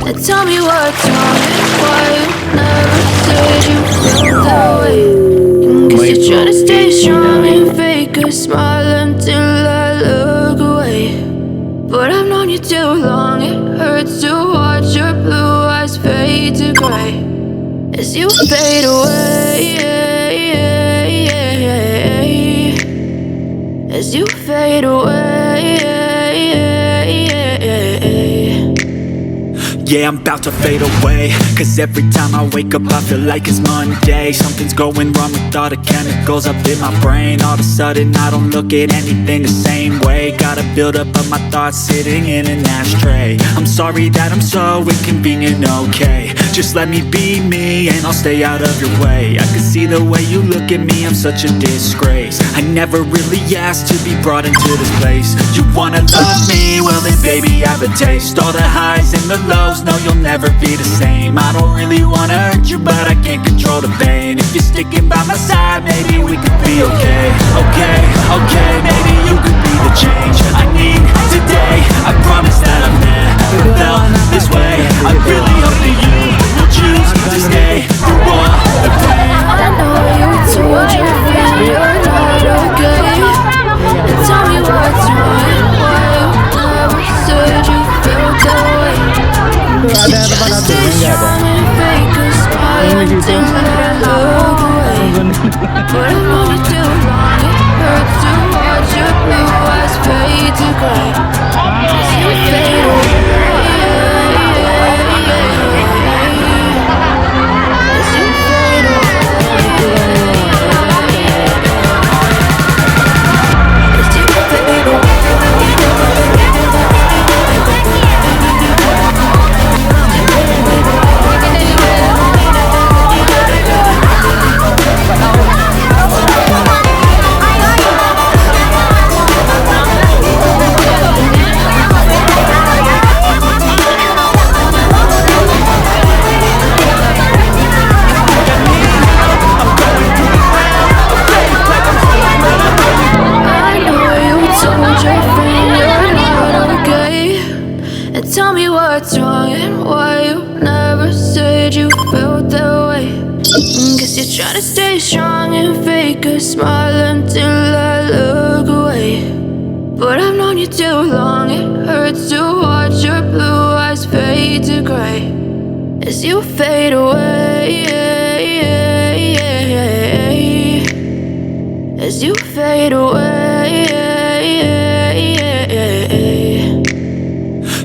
And tell me what's wrong and why you never said you felt that way. Guess you're trying to stay strong and fake a smile until I look away. But I've known you too long, it hurts to watch your blue eyes fade to gray as you fade away, as you fade away. Yeah, I'm about to fade away, cause every time I wake up I feel like it's Monday. Something's going wrong with all the chemicals up in my brain. All of a sudden I don't look at anything the same way. Gotta build up of my thoughts sitting in an ashtray. I'm sorry that I'm so inconvenient, okay. Just let me be me and I'll stay out of your way. I can see the way you look at me, I'm such a disgrace. I never really asked to be brought into this place. You wanna love me? Well then baby I have a taste. All the highs and the lows, no you'll never be the same. I don't really wanna hurt you but I can't control the pain. If you're sticking by my side maybe we could be okay. Okay, maybe you could be the change I need today. I promise that I've never felt this way. I really hope that you will choose to stay through all the pain. I know you told your friend you're not okay. And tell me what's wrong and why you never said you felt that way. Ada tempat Stay aturan nggak ada? strong and fake a smile until I look away. But I've known you too long, it hurts to watch your blue eyes fade to gray as you fade away, as you fade away, as you fade away. Tell me what's wrong and why you never said you felt that way. Guess you're trying to stay strong and fake a smile until I look away. But I've known you too long, it hurts to watch your blue eyes fade to gray as you fade away, as you fade away.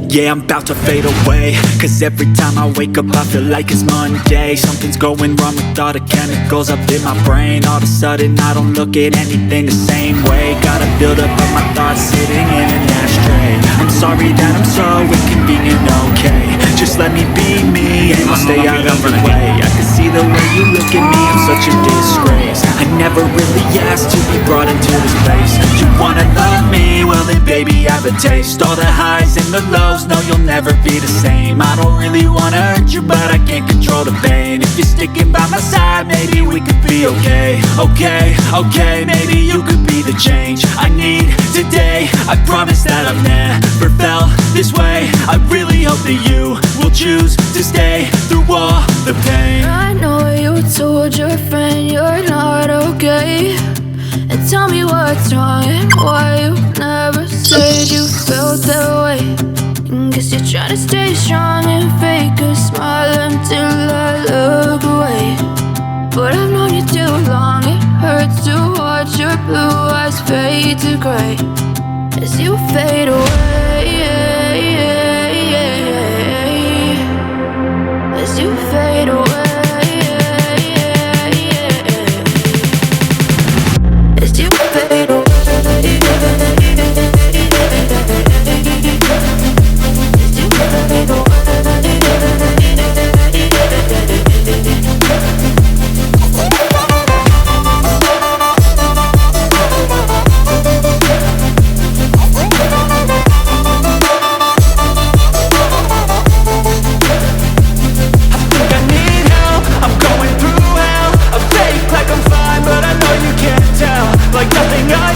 Yeah, I'm about to fade away, cause every time I wake up I feel like it's Monday. Something's going wrong with all the chemicals up in my brain. All of a sudden I don't look at anything the same way. Gotta build up of my thoughts sitting in an ashtray. I'm sorry that I'm so inconvenient, okay. Just let me be me and I'll stay out of the way. I can see the way you look at me, I'm such a disgrace. I never really asked to be brought into this place. You wanna love me? Well then baby I have a taste. All the highs and the lows, no you'll never be the same. I don't really wanna hurt you but I can't control the pain. If you're sticking by my side maybe we could be okay. Okay, maybe you could be the change I need today. I promise that I've never felt this way. I really hope that you will choose to stay through all the pain. I know you told your friend you're not okay. And tell me what's wrong and why you never said you felt that way. Guess you're trying to stay strong and fake a smile until I look away. But I've known you too long, it hurts to watch your blue eyes fade to gray as you fade away, as you fade away. Like nothing else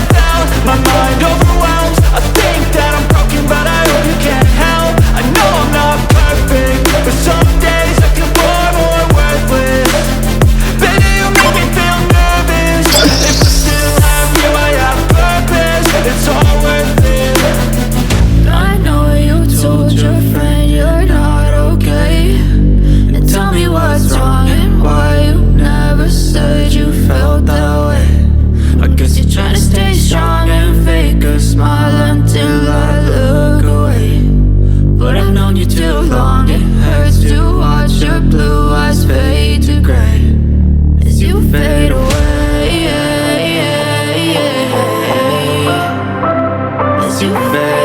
too fast.